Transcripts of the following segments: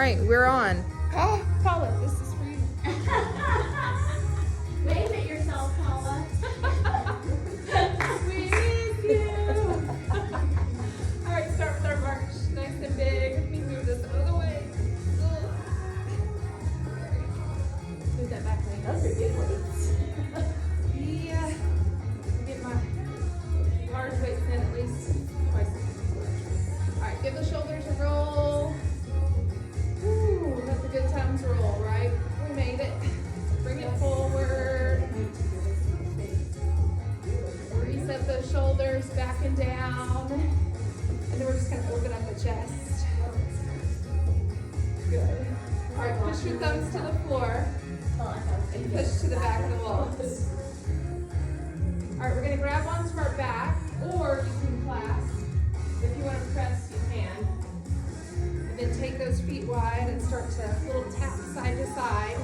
right, we're on. Oh, Paula, this is for you. Wave at yourself, Paula. We miss you. All right, start with our march. Nice and big. Let me move this out of the way. Move that back leg. Those are good weights. Yeah. Get my large weights in at least twice a week. All right, give the shoulders a roll. Ooh, that's a good time to roll, right? We made it. Bring it forward. Reset those shoulders back and down. And then we're just gonna open up the chest. Good. All right, push your thumbs to the floor and push to the back of the wall. All right, we're gonna grab onto our back, or you can clasp. If you want to press, you can. And then take those feet wide and start to little tap side to side,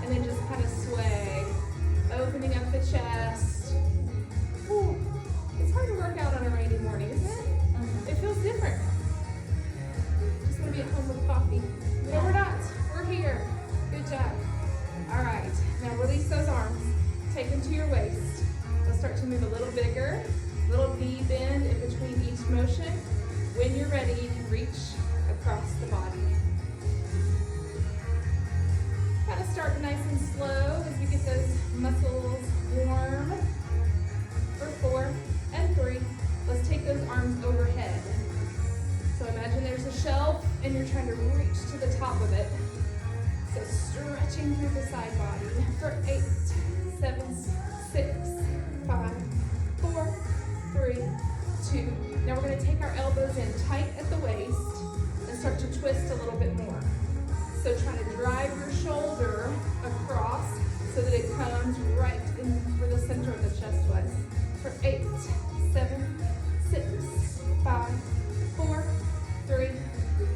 and then just kind of sway, opening up the chest. Ooh, it's hard to work out on a rainy morning, isn't it? It feels different. Just want to be at home with coffee. No, we're not. We're here. Good job. All right, now release those arms. Take them to your waist. Let's start to move a little bigger. Little V bend in between each motion. When you're ready, you can reach across the body. Kind of start nice and slow as we get those muscles warm. For 4 and 3. Let's take those arms overhead. So imagine there's a shelf and you're trying to reach to the top of it. So stretching through the side body for 8, 7, 6, 5, 4, 3, 2. Now we're going to take our elbows in tight at the waist and start to twist a little bit more. So trying to drive your shoulder across so that it comes right in where the center of the chest was. For 8, 7, 6, 5, 4, 3.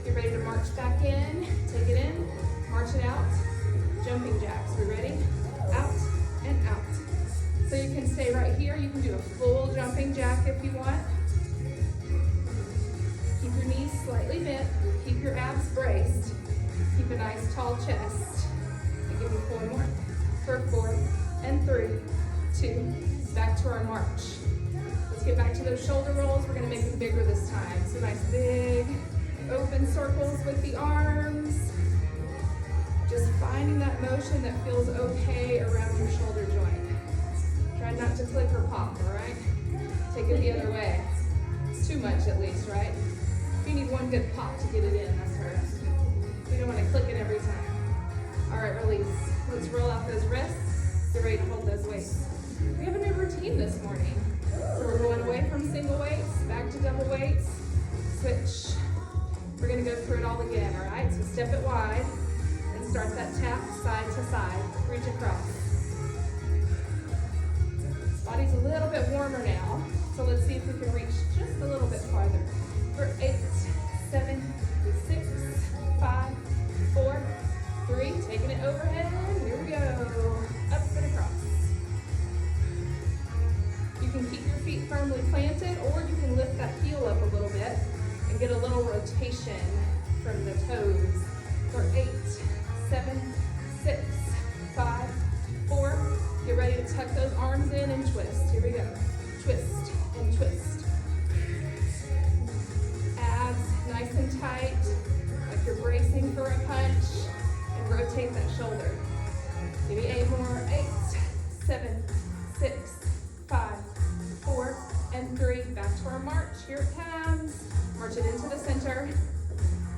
Get ready to march back in. Take it in. March it out. Jumping jacks. We ready? Out and out. So you can stay right here. You can do a full jumping jack if you want. Keep your knees slightly bent. Keep your abs braced. Keep a nice tall chest. And give me 4 more. For 4 and 3, 2. Back to our march. Let's get back to those shoulder rolls. We're going to make them bigger this time. So nice big open circles with the arms. Just finding that motion that feels okay around your shoulder joint. Try not to click or pop, all right? Take it the other way. Too much at least, right? You need one good pop to get it in, that's first. We don't want to click it every time. All right, release. Let's roll out those wrists. Get ready to hold those weights. We have a new routine this morning. So we're going away from single weights, back to double weights. Switch. We're going to go through it all again, all right? So step it wide and start that tap side to side. Reach across. Body's a little bit warmer now, so let's see if we can reach just a little bit farther. For 8, 7, 6, 5, 4, 3. Taking it overhead. Here we go. Up and across. You can keep your feet firmly planted, or you can lift that heel up a little bit and get a little rotation from the toes. For 8, 7, 6, 5, 4. Get ready to tuck those arms in and twist. Here we go. Twist and twist. Abs nice and tight, like you're bracing for a punch, and rotate that shoulder. Give me 8 more. 8, 7, 6, 5, 4, and 3. Back to our march. Here it comes. March it into the center.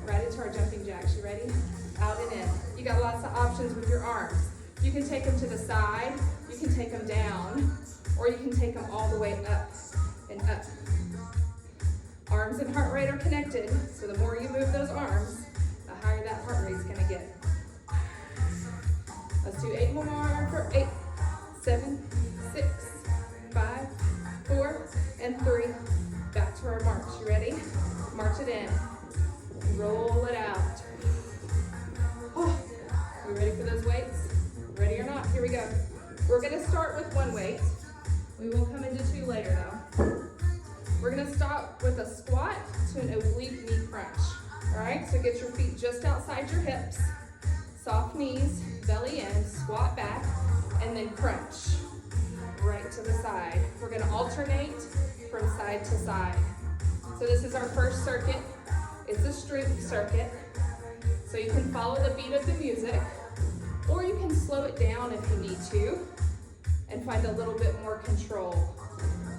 Right into our jumping jacks. You ready? Out and in. You got lots of options with your arms. You can take them to the side, you can take them down, or you can take them all the way up and up. Arms and heart rate are connected, so the more you move those arms, the higher that heart rate's gonna get. Let's do 8 more for 8, 7, 6, 5, 4, and 3. Back to our march. You ready? March it in. Roll it out. Oh, you ready for those weights? Ready or not? Here we go. We're going to start with 1 weight. We will come into 2 later though. We're going to start with a squat to an oblique knee crunch. All right, so get your feet just outside your hips, soft knees, belly in, squat back, and then crunch right to the side. We're gonna alternate from side to side. So this is our first circuit. It's a strength circuit. So you can follow the beat of the music, or you can slow it down if you need to, and find a little bit more control.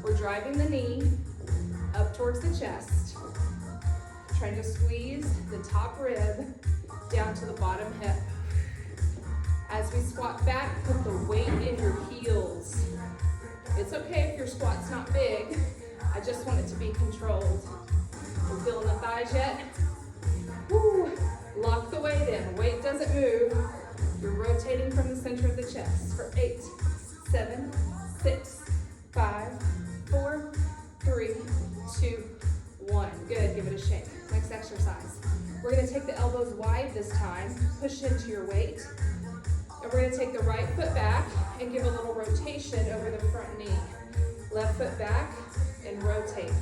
We're driving the knee up towards the chest, trying to squeeze the top rib down to the bottom hip. As we squat back, put the weight in your heels. It's okay if your squat's not big. I just want it to be controlled. We're feeling the thighs yet? Woo. Lock the weight in. Weight doesn't move. You're rotating from the center of the chest for 8, 7, 6, 5, 4, 3, 2, 1. Good. Give it a shake. Next exercise. We're going to take the elbows wide this time. Push into your weight. And we're going to take the right foot back and give a little rotation over the front knee. Left foot back and rotate.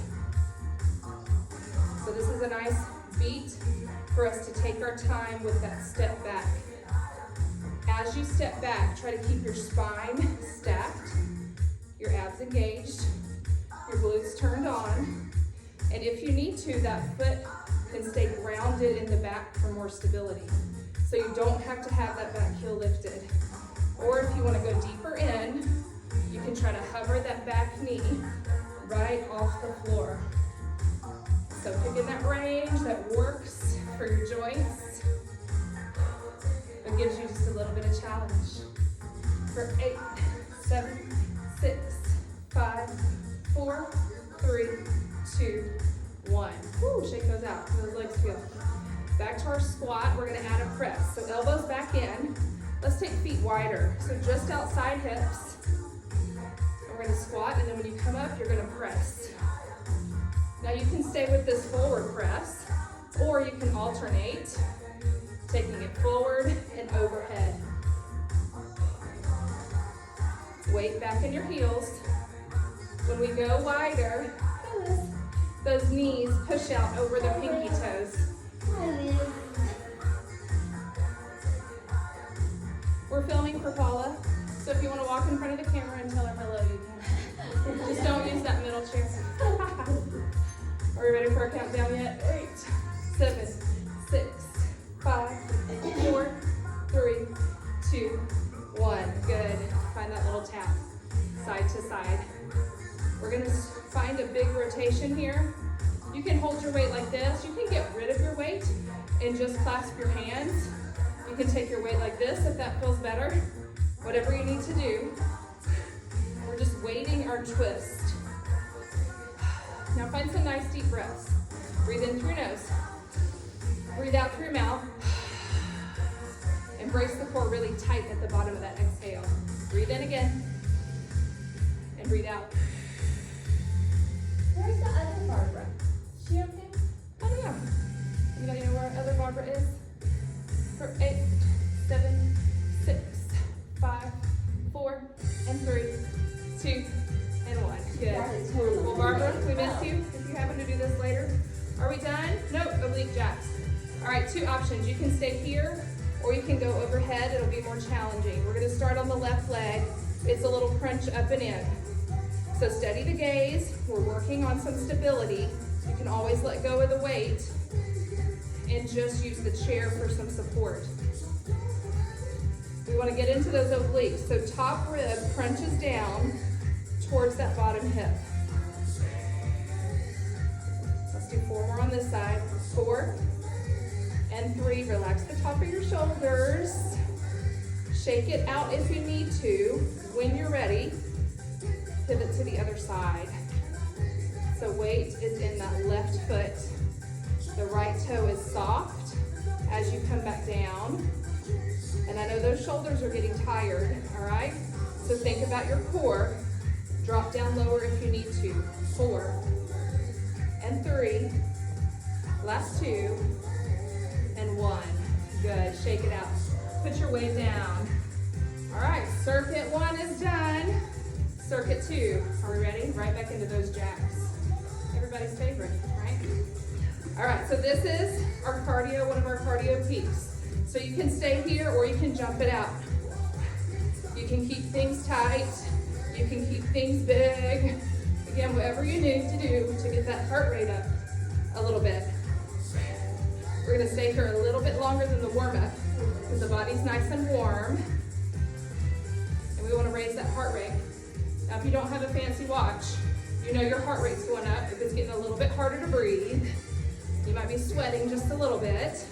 So this is a nice beat for us to take our time with that step back. As you step back, try to keep your spine stacked, your abs engaged, your glutes turned on, and if you need to, that foot can stay grounded in the back for more stability. So you don't have to have that back heel lifted. Or if you want to go deeper in, you can try to hover that back knee right off the floor. So pick in that range that works for your joints. It gives you just a little bit of challenge. For 8, 7, 6, 5, 4, 3, 2, 1. Woo, shake those out. Those legs feel. Back to our squat, we're gonna add a press. So elbows back in. Let's take feet wider. So just outside hips. And we're gonna squat, and then when you come up, you're gonna press. Now you can stay with this forward press, or you can alternate, taking it forward and overhead. Weight back in your heels. When we go wider, those knees push out over the pinky toes. We're filming for Paula, so if you want to walk in front of the camera and tell her hello, you can. Just don't use that middle chair. Are we ready for a countdown yet? 8, 7, 6, 5, 4, 3, 2, 1. Good. Find that little tap, side to side. We're going to find a big rotation here. You can hold your weight like this. You can get rid of your weight and just clasp your hands. You can take your weight like this if that feels better. Whatever you need to do. We're just waiting our twist. Now find some nice deep breaths. Breathe in through your nose. Breathe out through your mouth. Embrace the core really tight at the bottom of that exhale. Breathe in again. And breathe out. Where's the other Barbara? Is she okay? I don't know. Anybody know where our other Barbara is? For 8, 7, 6, 5, 4, and 3, 2, and 1. Good. Well, Barbara, we missed you. If you happen to do this later. Are we done? Nope, oblique jacks. All right, 2 options. You can stay here, or you can go overhead. It'll be more challenging. We're gonna start on the left leg. It's a little crunch up and in. So steady the gaze. We're working on some stability. You can always let go of the weight and just use the chair for some support. We want to get into those obliques. So top rib crunches down towards that bottom hip. Let's do 4 more on this side. 4 and 3. Relax the top of your shoulders. Shake it out if you need to. When you're ready, pivot to the other side. So weight is in that left foot. The right toe is soft as you come back down. And I know those shoulders are getting tired, all right? So think about your core. Drop down lower if you need to. 4 and 3. Last 2 and 1. Good, shake it out. Put your weight down. All right, circuit 1 is done. Circuit 2, are we ready? Right back into those jacks. Everybody's favorite, right? All right, so this is our cardio, one of our cardio peaks. So you can stay here or you can jump it out. You can keep things tight. You can keep things big. Again, whatever you need to do to get that heart rate up a little bit. We're gonna stay here a little bit longer than the warm-up because the body's nice and warm. And we wanna raise that heart rate. Now, if you don't have a fancy watch, you know your heart rate's going up. If it's getting a little bit harder to breathe, you might be sweating just a little bit,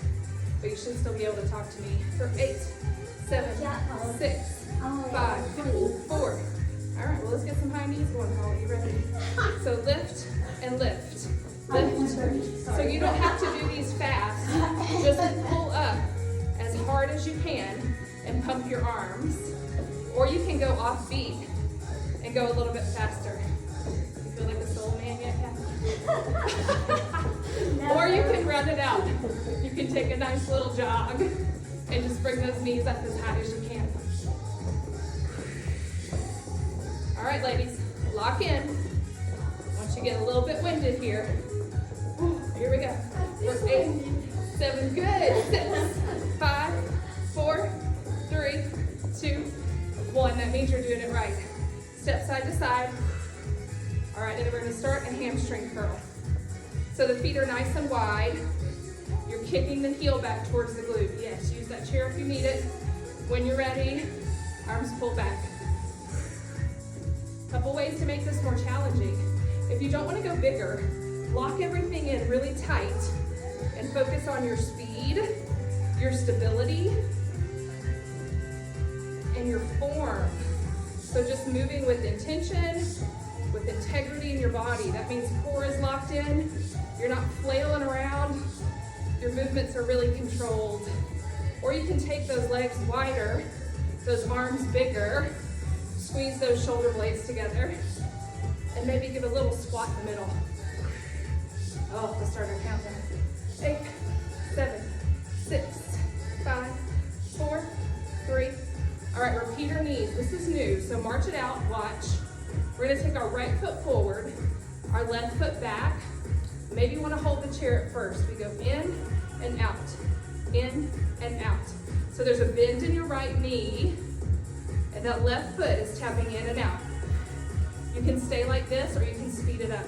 but you should still be able to talk to me for 8, 7, 6, 5, 4. All right, well, let's get some high knees going, Paula. You ready? So lift and lift. Lift. So you don't have to do these fast. Just pull up as hard as you can and pump your arms. Or you can go off beat and go a little bit faster. You feel like a soul man yet, Kathy? Or you can run it out. You can take a nice little jog and just bring those knees up as high as you can. All right, ladies, lock in. Once you get a little bit winded here. Here we go. We're 8, 7, good. 6, 5, 4, 3, 2, 1. That means you're doing it right. Step side to side. All right, and then we're gonna start a hamstring curl. So the feet are nice and wide. You're kicking the heel back towards the glute. Yes, use that chair if you need it. When you're ready, arms pull back. Couple ways to make this more challenging. If you don't want to go bigger, lock everything in really tight and focus on your speed, your stability, and your form. So just moving with intention, with integrity in your body. That means core is locked in. You're not flailing around. Your movements are really controlled. Or you can take those legs wider, those arms bigger, squeeze those shoulder blades together, and maybe give a little squat in the middle. Oh, let's start our countdown. 8, 7, 6, 5, 4, 3. All right, repeat our knees. This is new, so march it out, watch. We're gonna take our right foot forward, our left foot back. Maybe you wanna hold the chair at first. We go in and out, in and out. So there's a bend in your right knee, and that left foot is tapping in and out. You can stay like this, or you can speed it up.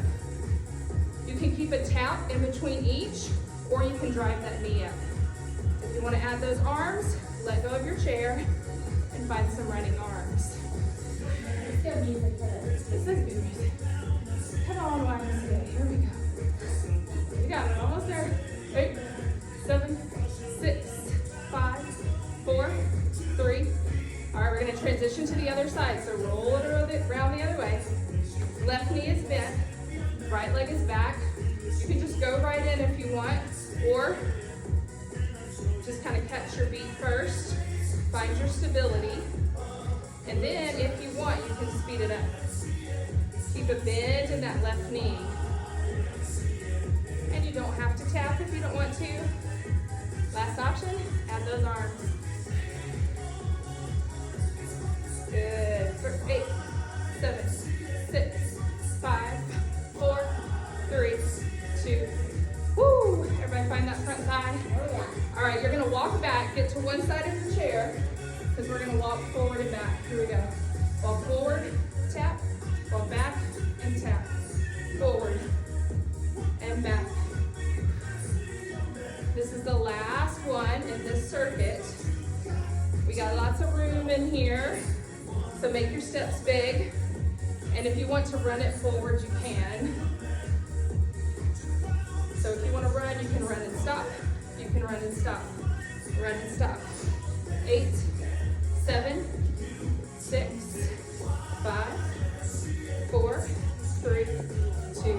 You can keep a tap in between each, or you can drive that knee up. If you wanna add those arms, let go of your chair, and find some running arms. It's good music for this. This is good music. Come on, YMCA. Here we go. You got it. Almost there. 8, 7, 6, 5, 4, 3. All right, we're going to transition to the other side. So roll it around the other way. Left knee is bent. Right leg is back. You can just go right in if you want, or just kind of catch your beat first. Find your stability. And then, if you want, you can speed it up. Keep a bend in that left knee. And you don't have to tap if you don't want to. Last option, add those arms. Good. For 8, 7, 6, 5, 4, 3, 2. Woo! Everybody find that front thigh? Oh yeah. All right, you're gonna walk back, get to one side of your chair, because we're gonna walk forward and back. Here we go. Walk forward, tap, walk back, and tap. Forward, and back. This is the last one in this circuit. We got lots of room in here, so make your steps big. And if you want to run it forward, you can. So if you want to run, you can run and stop. You can run and stop. Run and stop. 8, 7, 6, 5, 4, 3, 2,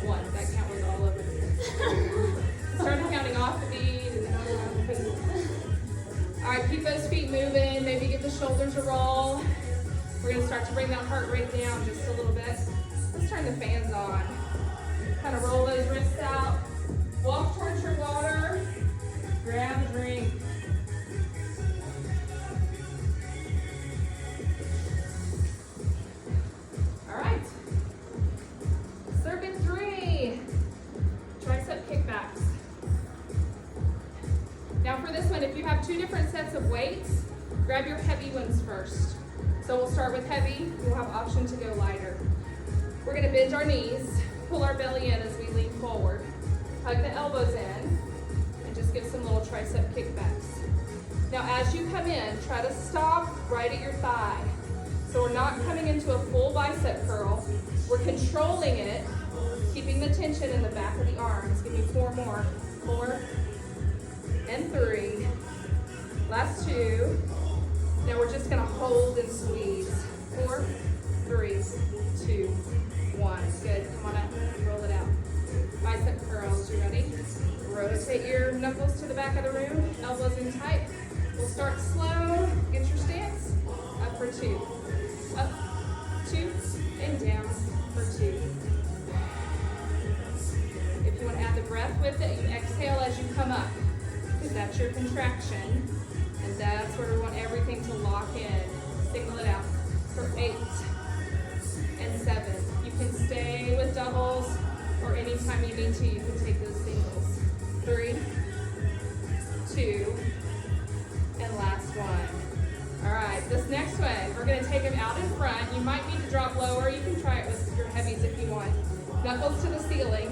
1. That count was all over the place. Started counting off the beat and then on the feet. All right, keep those feet moving. Maybe give the shoulders a roll. We're going to start to bring that heart rate down just a little bit. Let's turn the fans on. Kind of roll those wrists out. Walk towards your water. Grab a drink. All right. Circuit 3. Tricep kickback. have two different sets of weights, grab your heavy ones first. So we'll start with heavy. We'll have option to go lighter. We're gonna bend our knees, pull our belly in as we lean forward. Hug the elbows in, and just give some little tricep kickbacks. Now as you come in, try to stop right at your thigh. So we're not coming into a full bicep curl. We're controlling it, keeping the tension in the back of the arms. Give me 4 more. 4 and 3. Last 2. Now we're just gonna hold and squeeze. 4, 3, 2, 1. Good, come on up, roll it out. Bicep curls, you ready? Rotate your knuckles to the back of the room, elbows in tight. We'll start slow, get your stance. Up for 2. Up, 2, and down for 2. If you want to add the breath with it, you exhale as you come up, because that's your contraction, and that's where we want everything to lock in. Signal it out for 8 and 7. You can stay with doubles, or anytime you need to, you can take those singles. 3, 2, and last one. All right, this next one, we're gonna take them out in front. You might need to drop lower. You can try it with your heavies if you want. Knuckles to the ceiling,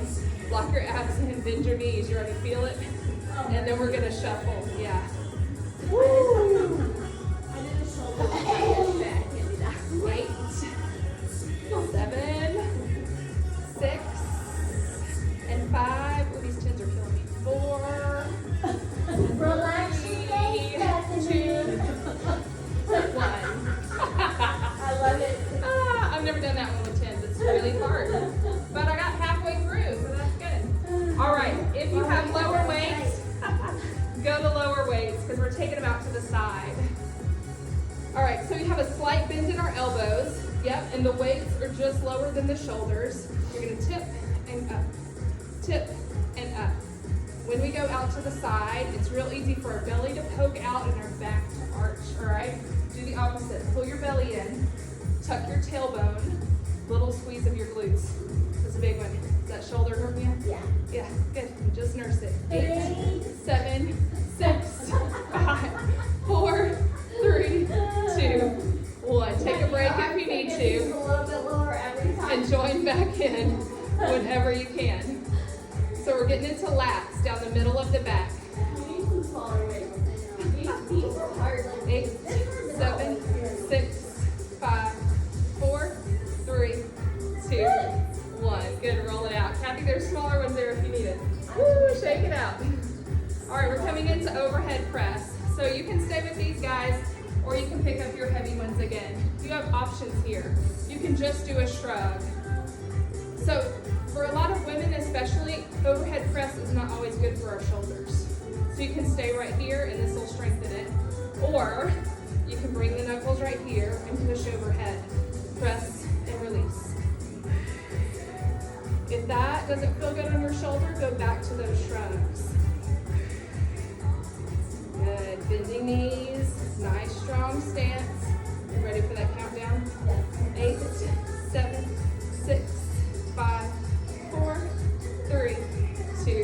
lock your abs in, bend your knees. You already feel it? And then we're gonna shuffle, yeah. Woo! I did a shoulder. I can't do that. 8, 7, 6, and 5. Oh, these chins are killing me. 4, Relax your face, 3, Bethany. 2, 1. I love it. I've never done that one with tens. It's really hard. But I got halfway through, so that's good. All right, if you have lower weights, go to lower weights because we're taking them out to the side. All right, so you have a slight bend in our elbows. Yep, and the weights are just lower than the shoulders. You're gonna tip and up, tip and up. When we go out to the side, it's real easy for our belly to poke out and our back to arch, all right? Do the opposite. Pull your belly in, tuck your tailbone, little squeeze of your glutes. That's a big one. Is that shoulder hurting you? Yeah. Yeah, good. Just nurse it. 8, 7, 6, 5, 4, 3, 2, 1. Take a break if you need It's to, a little bit lower every time. and join back in whenever you can. So we're getting into lats down the middle of the back. I need some smaller weights. These are hard. Like, 8, this hurts a 7, lot. 6, 5, 4, 3, 2, 1. Good, roll it out. Kathy, there's smaller ones there if you need it. Woo, shake it out. All right, we're coming into overhead press. So you can stay with these guys, or you can pick up your heavy ones again. You have options here. You can just do a shrug. So for a lot of women especially, overhead press is not always good for our shoulders. So you can stay right here and this will strengthen it. Or you can bring the knuckles right here and push overhead. Press and release. If that doesn't feel good on your shoulder, go back to those shrugs. Good, bending knees, nice strong stance. You ready for that countdown? 8, 7, 6, 5, 4, 3, 2,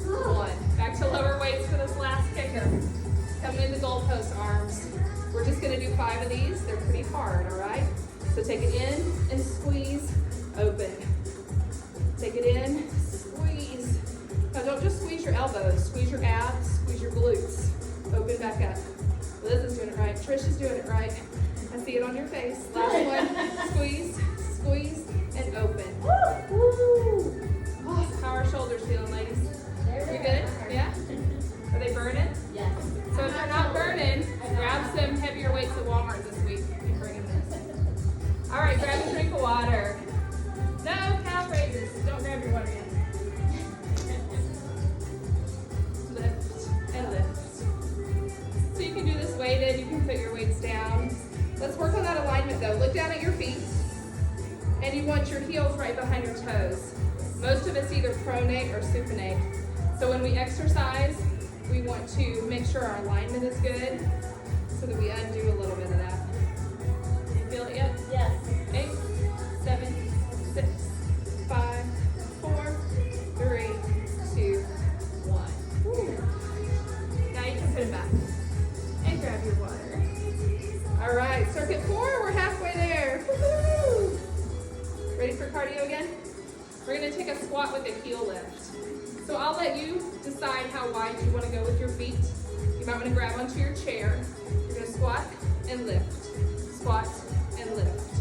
1. Back to lower weights for this last kicker. Coming into goalpost arms. We're just gonna do 5 of these. They're pretty hard, all right? So take it in and squeeze, open. Take it in, squeeze. Now don't just squeeze your elbows, squeeze your abs, squeeze your glutes. Open back up. Liz is doing it right, Trish is doing it right. I see it on your face. Last one, squeeze, squeeze, and open. Woo! Oh, how are our shoulders feeling, ladies? You good? Yeah? Are they burning? Yes. So if they're not burning, grab some heavier weights at Walmart this week and bring them this. All right, grab a drink of water. No calf raises. Don't grab your water yet. Lift and lift. So you can do this weighted. You can put your weights down. Let's work on that alignment though. Look down at your feet. And you want your heels right behind your toes. Most of us either pronate or supinate. So when we exercise, we want to make sure our alignment is good so that we undo a little bit of that. You feel it yet? Yes. 8, 7, 6, 5, 4, 3, 2, 1. Now you can put it back. We're gonna take a squat with a heel lift. So I'll let you decide how wide you wanna go with your feet. You might wanna grab onto your chair. You're gonna squat and lift, squat and lift.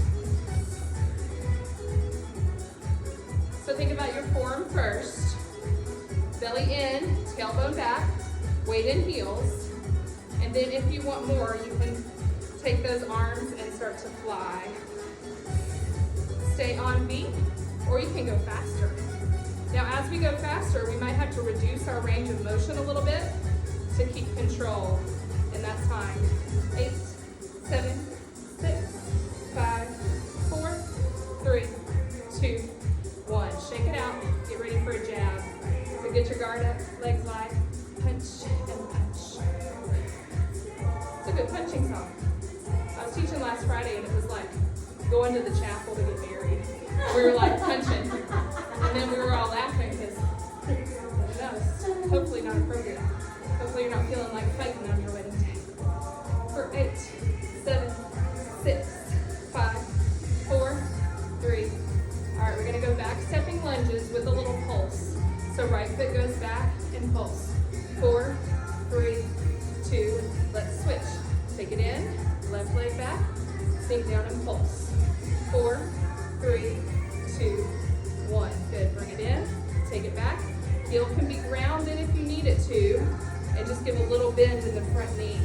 So think about your form first. Belly in, tailbone back, weight in heels. And then if you want more, you can take those arms and start to fly. Stay on beat, or you can go faster. Now as we go faster, we might have to reduce our range of motion a little bit to keep control in that time. 8, 7, 6, 5, 4, 3, 2, 1. Shake it out, get ready for a jab. So get your guard up, legs wide, punch and punch. It's a good punching song. I was teaching last Friday and it was like going to the chapel to get married. We were like punching, and then we were all laughing because that was hopefully not appropriate. Hopefully you're not feeling like fighting on your wedding day. For 8, 7, 6, 5, 4, 3. All right, we're gonna go back stepping lunges with a little pulse. So right foot goes back and pulse. 4, 3, 2, let's switch. Take it in, left leg back, sink down and pulse. 4, 3, 2, 1. Good, bring it in, take it back. Heel can be grounded if you need it to, and just give a little bend in the front knee.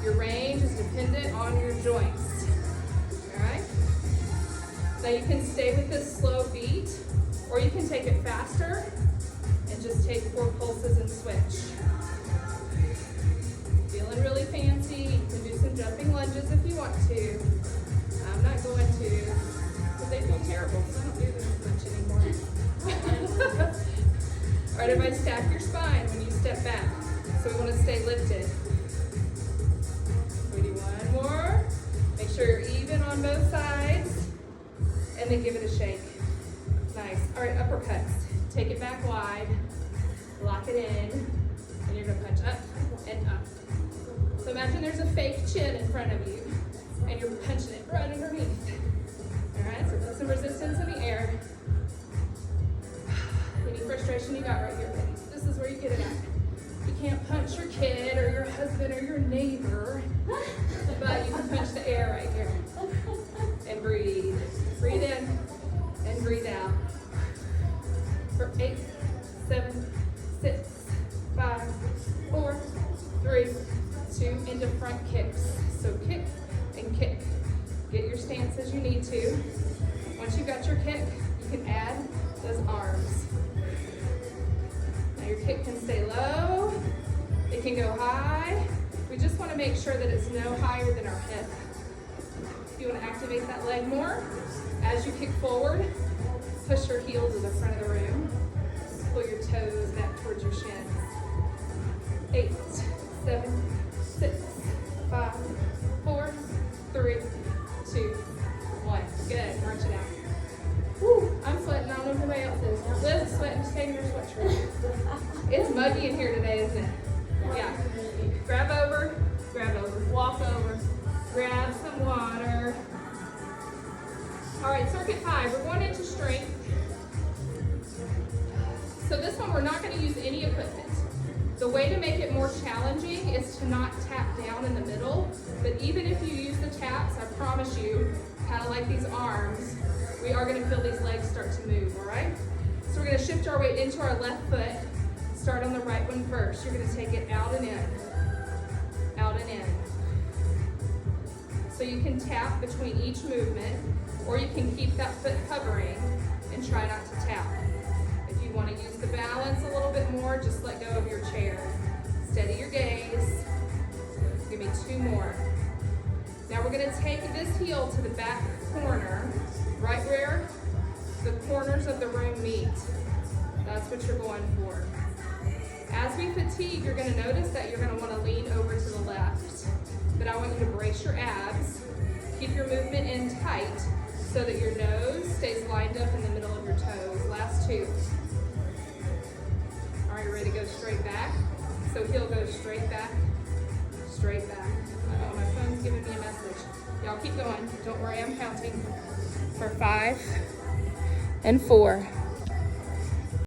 Your range is dependent on your joints. All right? Now you can stay with this slow beat, or you can take it faster and just take 4 pulses and switch. Feeling really fancy, you can do some jumping lunges if you want to. I'm not going to, but they feel terrible, so I don't do them much anymore. All right, everybody stack your spine when you step back. So we want to stay lifted. We do one more. Make sure you're even on both sides. And then give it a shake. Nice. All right, uppercuts. Take it back wide. Lock it in. And you're going to punch up and up. So imagine there's a fake chin in front of you. And you're punching it right underneath. All right, so put some resistance in the air. Any frustration you got right here, this is where you get it out. You can't punch your kid or your husband or your neighbor, but you can punch the air right here. And breathe. Breathe in and breathe out. For 8, 7, 6, 5, 4, 3, 2, into front kicks. So kick and kick. Get your stance as you need to. Once you've got your kick, you can add those arms. Now your kick can stay low. It can go high. We just want to make sure that it's no higher than our hip. If you want to activate that leg more, as you kick forward, push your heel to the front of the room. Pull your toes back towards your shins. 8, 7, 6, 5, 4, 3, 2, 1. Good. March it out. Whew, I'm sweating. I don't know if anybody else is. Liz is sweating. She's taking her sweatshirt. It's muggy in here today, isn't it? Yeah. Grab over, walk over, grab some water. All right, circuit 5. We're going into strength. So this one, we're not going to use any equipment. The way to make it more challenging is to not tap down in the middle, but even if you use the taps, I promise you, kind of like these arms, we are going to feel these legs start to move, all right? So we're going to shift our weight into our left foot. Start on the right one first. You're going to take it out and in, out and in. So you can tap between each movement, or you can keep that foot hovering and try not to tap. If you want to use the balance a little bit more, just let go of your chair. Steady your gaze. Give me 2 more. Now we're going to take this heel to the back corner, right where the corners of the room meet. That's what you're going for. As we fatigue, you're going to notice that you're going to want to lean over to the left. But I want you to brace your abs. Keep your movement in tight so that your nose stays lined up in the middle of your toes. Last 2. All right, ready to go straight back? So heel goes straight back, straight back. Oh, my phone's giving me a message. Y'all keep going. Don't worry, I'm counting. For 5 and 4.